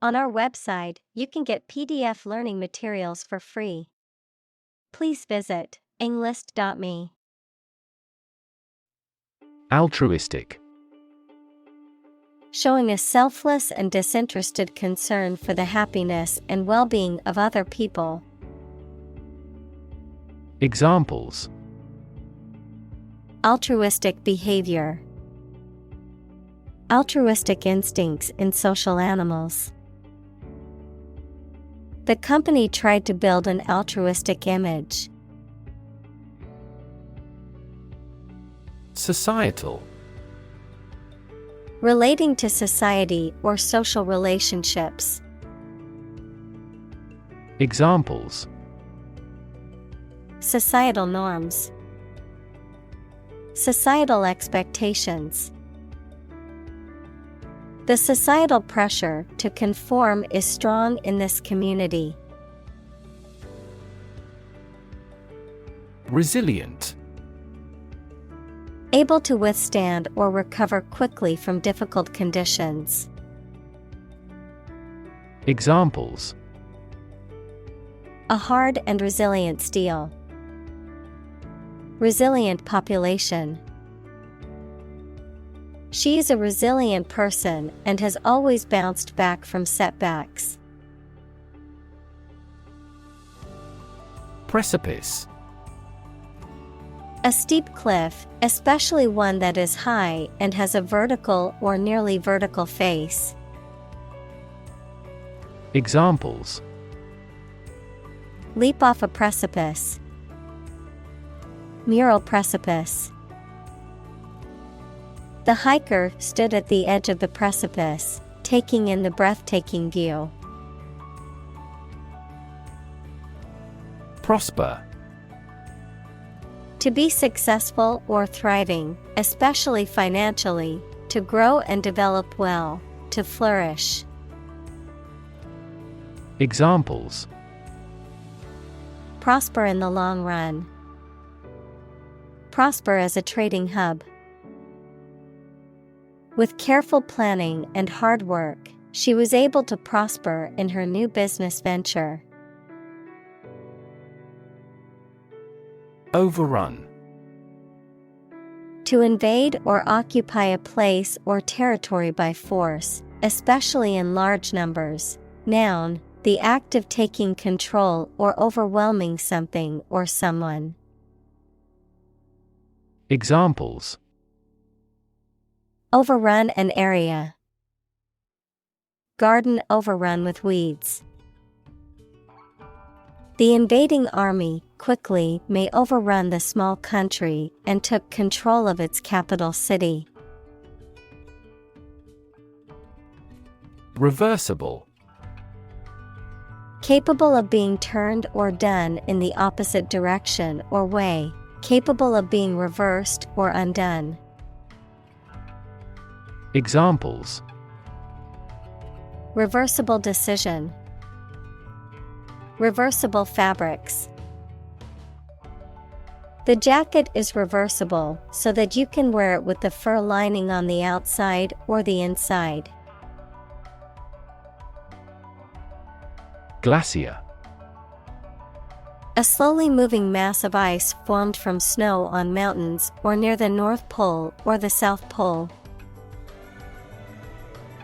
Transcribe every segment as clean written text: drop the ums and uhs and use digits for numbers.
On our website, you can get PDF learning materials for free. Please visit englist.me. Altruistic. Showing a selfless and disinterested concern for the happiness and well-being of other people. Examples: Altruistic behavior. Altruistic instincts in social animals. The company tried to build an altruistic image. Societal. Relating to society or social relationships. Examples: Societal norms. Societal expectations. The societal pressure to conform is strong in this community. Resilient. Able to withstand or recover quickly from difficult conditions. Examples: A hard and resilient steel. Resilient population. She is a resilient person and has always bounced back from setbacks. Precipice. A steep cliff, especially one that is high and has a vertical or nearly vertical face. Examples: Leap off a precipice. Mural precipice. The hiker stood at the edge of the precipice, taking in the breathtaking view. Prosper. To be successful or thriving, especially financially, to grow and develop well, to flourish. Examples: Prosper in the long run. Prosper as a trading hub. With careful planning and hard work, she was able to prosper in her new business venture. Overrun. To invade or occupy a place or territory by force, especially in large numbers. Noun, the act of taking control or overwhelming something or someone. Examples: Overrun an area. Garden overrun with weeds. The invading army quickly may overrun the small country and took control of its capital city. Reversible. Capable of being turned or done in the opposite direction or way, capable of being reversed or undone. Examples: Reversible decision. Reversible fabrics. The jacket is reversible so that you can wear it with the fur lining on the outside or the inside. Glacier. A slowly moving mass of ice formed from snow on mountains or near the North Pole or the South Pole.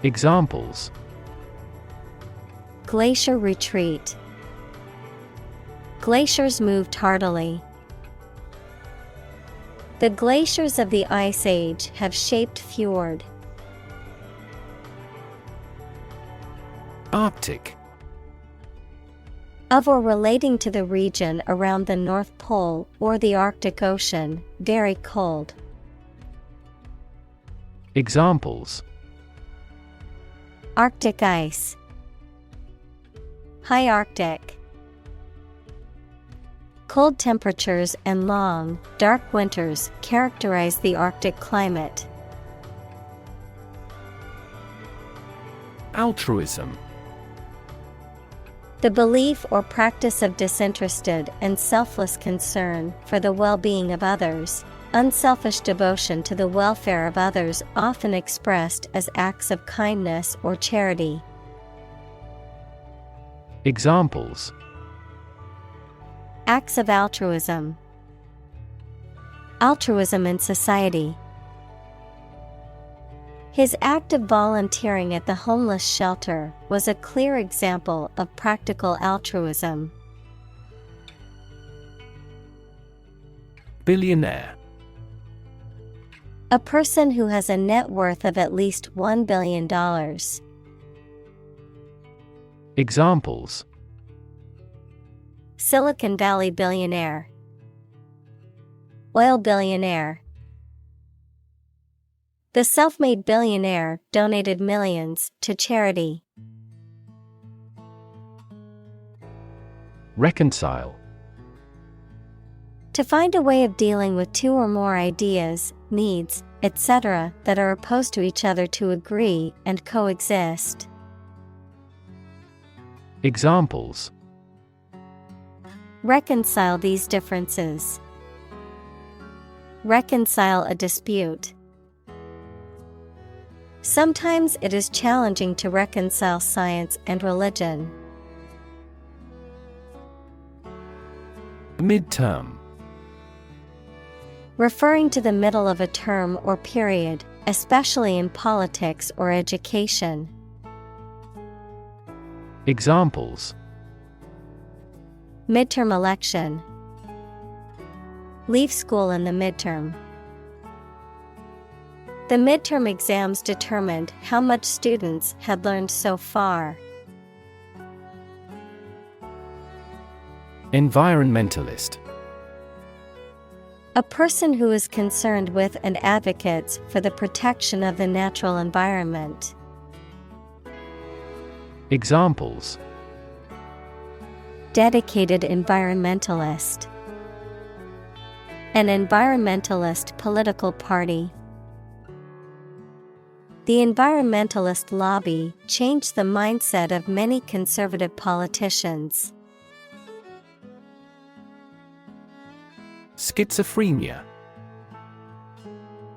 Examples: Glacier retreat. Glaciers move tardily. The glaciers of the Ice Age have shaped fjord. Arctic. Of or relating to the region around the North Pole or the Arctic Ocean, very cold. Examples: Arctic ice. High Arctic. Cold temperatures and long, dark winters characterize the Arctic climate. Altruism. The belief or practice of disinterested and selfless concern for the well-being of others, unselfish devotion to the welfare of others, often expressed as acts of kindness or charity. Examples: acts of altruism, altruism in society. His act of volunteering at the homeless shelter was a clear example of practical altruism. Billionaire. A person who has a net worth of at least $1 billion. Examples: Silicon Valley billionaire, oil billionaire. The self-made billionaire donated millions to charity. Reconcile. To find a way of dealing with two or more ideas, needs, etc. that are opposed to each other to agree and coexist. Examples: reconcile these differences. Reconcile a dispute. Sometimes it is challenging to reconcile science and religion. Midterm. Referring to the middle of a term or period, especially in politics or education. Examples: midterm election. Leave school in the midterm. The midterm exams determined how much students had learned so far. Environmentalist. A person who is concerned with and advocates for the protection of the natural environment. Examples: dedicated environmentalist. An environmentalist political party. The environmentalist lobby changed the mindset of many conservative politicians. Schizophrenia.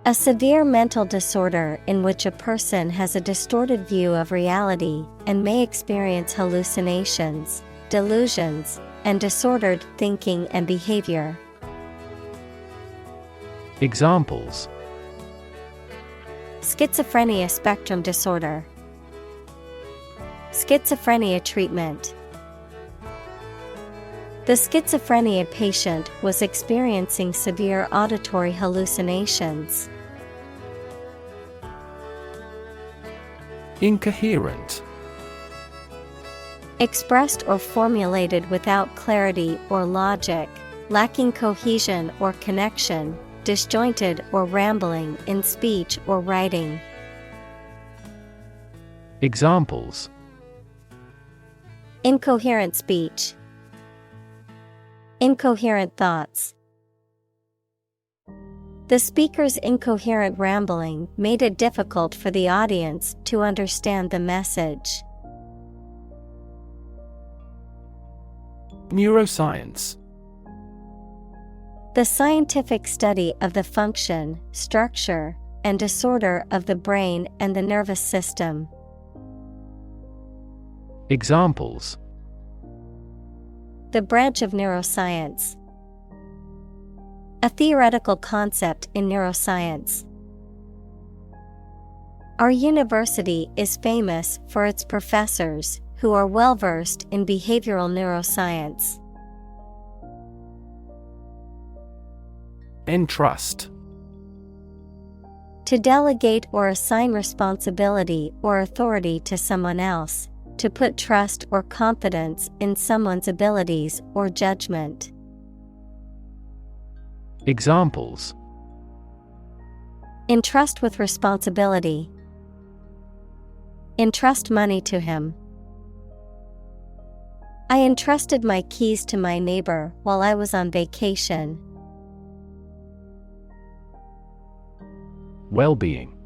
A severe mental disorder in which a person has a distorted view of reality and may experience hallucinations, delusions, and disordered thinking and behavior. Examples: schizophrenia spectrum disorder. Schizophrenia treatment. The schizophrenia patient was experiencing severe auditory hallucinations. Incoherent. Expressed or formulated without clarity or logic, lacking cohesion or connection, disjointed or rambling in speech or writing. Examples: incoherent speech. Incoherent thoughts. The speaker's incoherent rambling made it difficult for the audience to understand the message. Neuroscience. The scientific study of the function, structure, and disorder of the brain and the nervous system. Examples: the branch of neuroscience. A theoretical concept in neuroscience. Our university is famous for its professors who are well versed in behavioral neuroscience. Entrust. To delegate or assign responsibility or authority to someone else, to put trust or confidence in someone's abilities or judgment. Examples: entrust with responsibility. Entrust money to him. I entrusted my keys to my neighbor while I was on vacation. Well-being.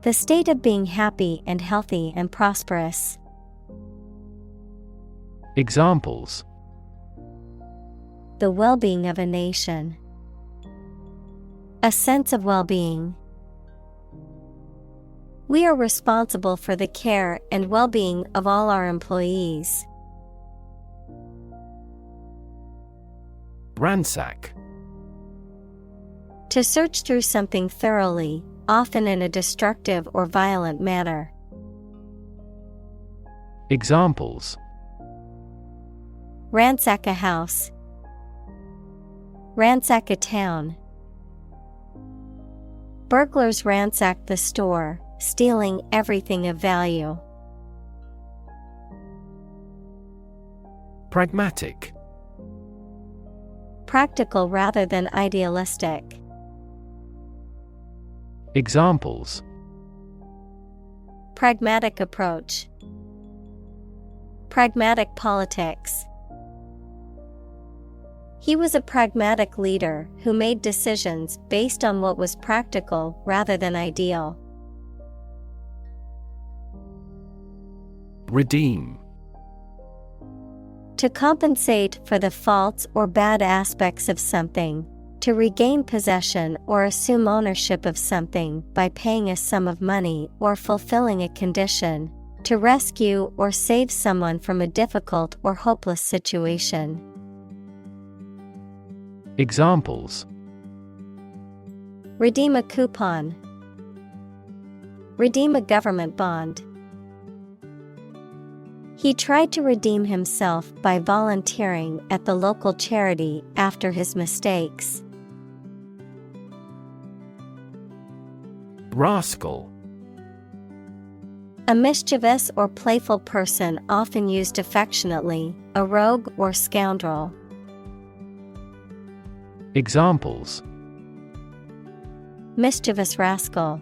The state of being happy and healthy and prosperous. Examples: the well-being of a nation. A sense of well-being. We are responsible for the care and well-being of all our employees. Ransack. To search through something thoroughly, often in a destructive or violent manner. Examples: Ransack a house. Ransack a town. Burglars ransacked the store, stealing everything of value. Pragmatic. Practical rather than idealistic. Examples: Pragmatic approach. Pragmatic politics. He was a pragmatic leader who made decisions based on what was practical rather than ideal. Redeem. To compensate for the faults or bad aspects of something, to regain possession or assume ownership of something by paying a sum of money or fulfilling a condition, to rescue or save someone from a difficult or hopeless situation. Examples: Redeem a coupon. Redeem a government bond. He tried to redeem himself by volunteering at the local charity after his mistakes. Rascal. A mischievous or playful person often used affectionately, a rogue or scoundrel. Examples: Mischievous rascal.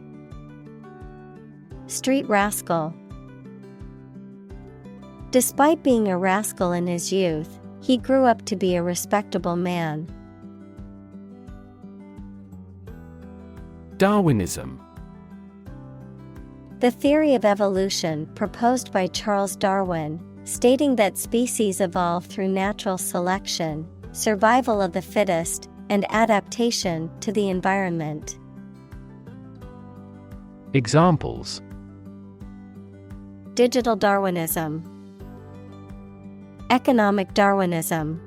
Street rascal. Despite being a rascal in his youth, he grew up to be a respectable man. Darwinism. The theory of evolution proposed by Charles Darwin, stating that species evolve through natural selection, survival of the fittest, and adaptation to the environment. Examples: Digital Darwinism. Economic Darwinism.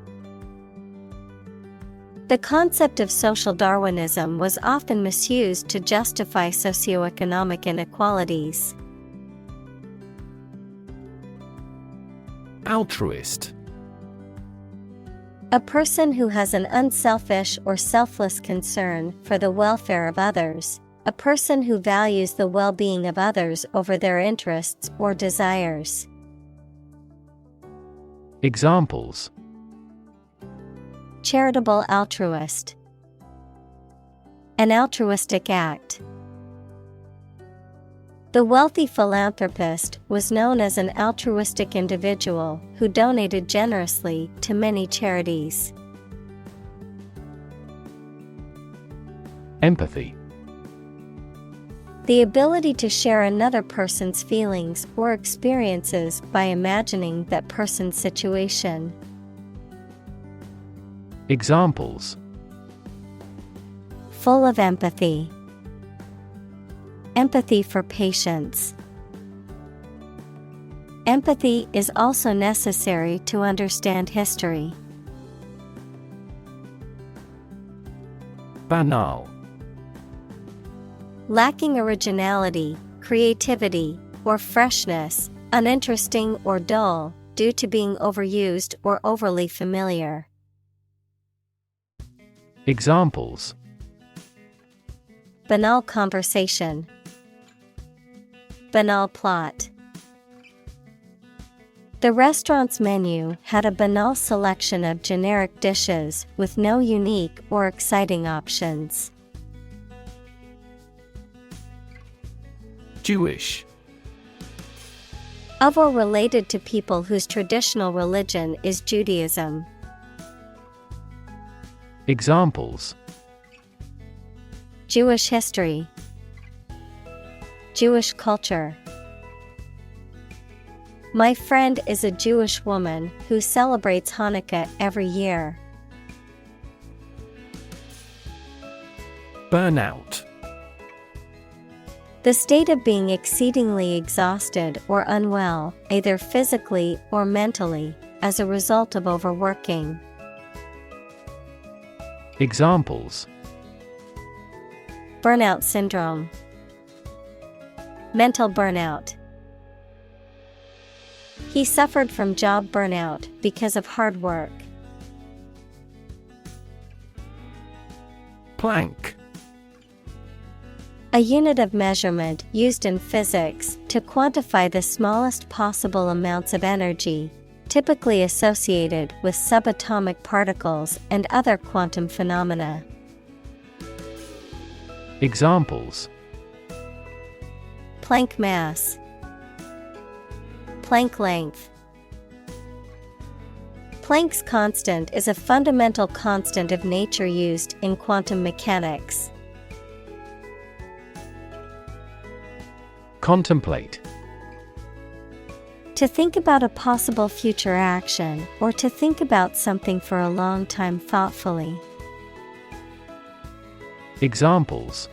The concept of social Darwinism was often misused to justify socioeconomic inequalities. Altruist. A person who has an unselfish or selfless concern for the welfare of others, a person who values the well-being of others over their interests or desires. Examples: Charitable altruist. An altruistic act. The wealthy philanthropist was known as an altruistic individual who donated generously to many charities. Empathy. The ability to share another person's feelings or experiences by imagining that person's situation. Examples: Full of empathy. Empathy for patients. Empathy is also necessary to understand history. Banal. Lacking originality, creativity, or freshness, uninteresting or dull, due to being overused or overly familiar. Examples: Banal conversation. Banal plot. The restaurant's menu had a banal selection of generic dishes with no unique or exciting options. Jewish. Of or related to people whose traditional religion is Judaism. Examples: Jewish history. Jewish culture. My friend is a Jewish woman who celebrates Hanukkah every year. Burnout. The state of being exceedingly exhausted or unwell, either physically or mentally, as a result of overworking. Examples: Burnout syndrome. Mental burnout. He suffered from job burnout because of hard work. Plank. A unit of measurement used in physics to quantify the smallest possible amounts of energy, typically associated with subatomic particles and other quantum phenomena. Examples: Planck mass. Planck length. Planck's constant is a fundamental constant of nature used in quantum mechanics. Contemplate. To think about a possible future action, or to think about something for a long time thoughtfully. Examples: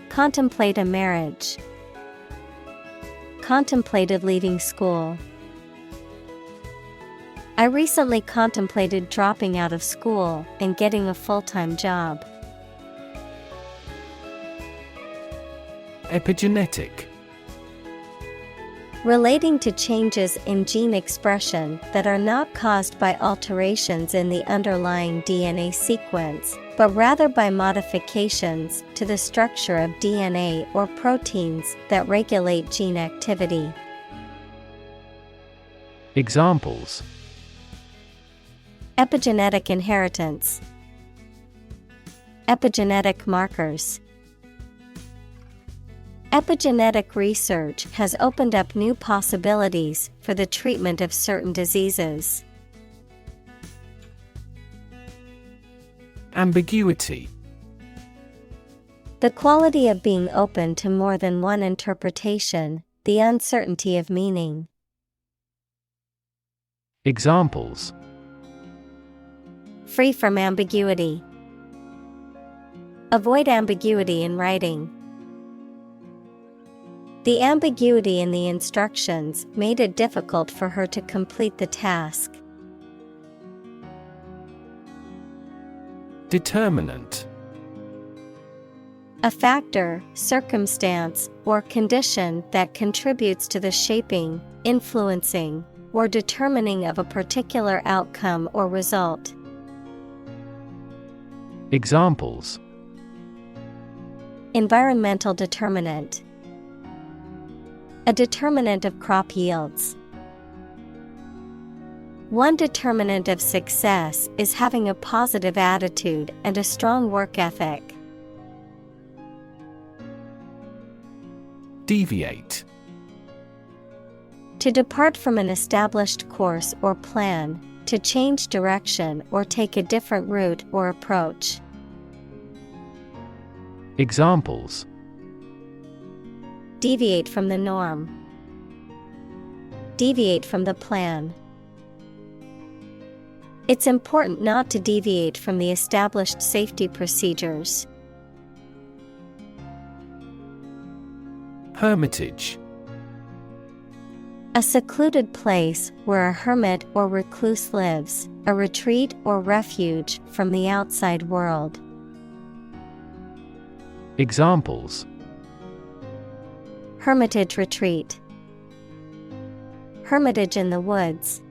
Contemplate a marriage. Contemplated leaving school. I recently contemplated dropping out of school and getting a full-time job. Epigenetic. Relating to changes in gene expression that are not caused by alterations in the underlying DNA sequence, but rather by modifications to the structure of DNA or proteins that regulate gene activity. Examples: Epigenetic inheritance. Epigenetic markers. Epigenetic research has opened up new possibilities for the treatment of certain diseases. Ambiguity. The quality of being open to more than one interpretation, the uncertainty of meaning. Examples: Free from ambiguity. Avoid ambiguity in writing. The ambiguity in the instructions made it difficult for her to complete the task. Determinant. A factor, circumstance, or condition that contributes to the shaping, influencing, or determining of a particular outcome or result. Examples: Environmental determinant. A determinant of crop yields. One determinant of success is having a positive attitude and a strong work ethic. Deviate. To depart from an established course or plan, to change direction or take a different route or approach. Examples: Deviate from the norm. Deviate from the plan. It's important not to deviate from the established safety procedures. Hermitage. A secluded place where a hermit or recluse lives, a retreat or refuge from the outside world. Examples: Hermitage retreat. Hermitage in the woods.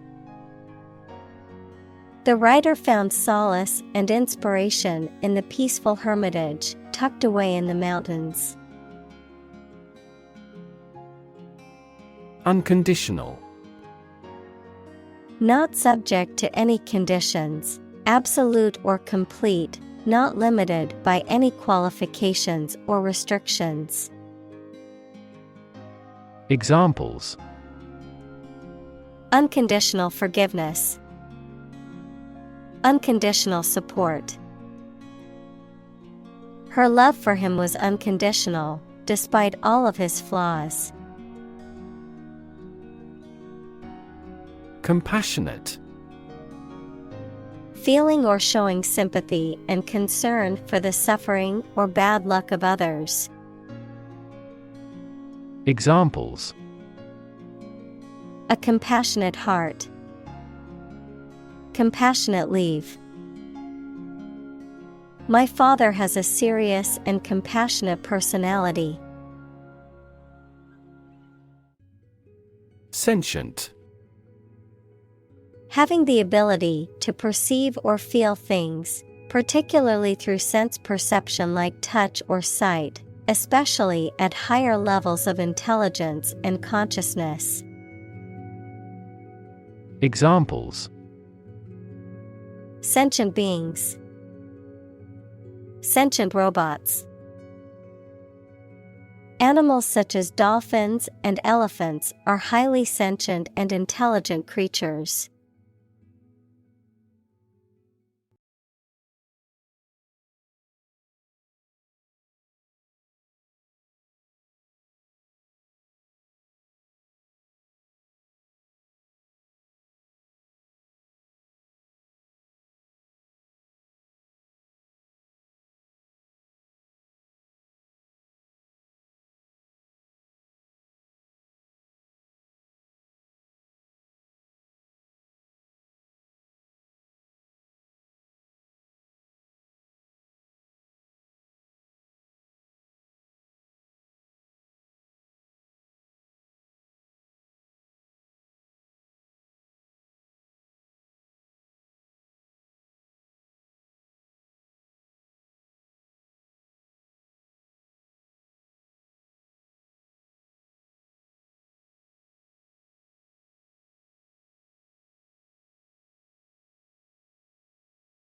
The writer found solace and inspiration in the peaceful hermitage tucked away in the mountains. Unconditional. Not subject to any conditions, absolute or complete, not limited by any qualifications or restrictions. Examples: Unconditional forgiveness. Unconditional support. Her love for him was unconditional, despite all of his flaws. Compassionate. Feeling or showing sympathy and concern for the suffering or bad luck of others. Examples: a compassionate heart, compassionate leave. My father has a serious and compassionate personality. Sentient. Having the ability to perceive or feel things, particularly through sense perception like touch or sight, especially at higher levels of intelligence and consciousness. Examples: sentient beings, sentient robots. Animals such as dolphins and elephants are highly sentient and intelligent creatures.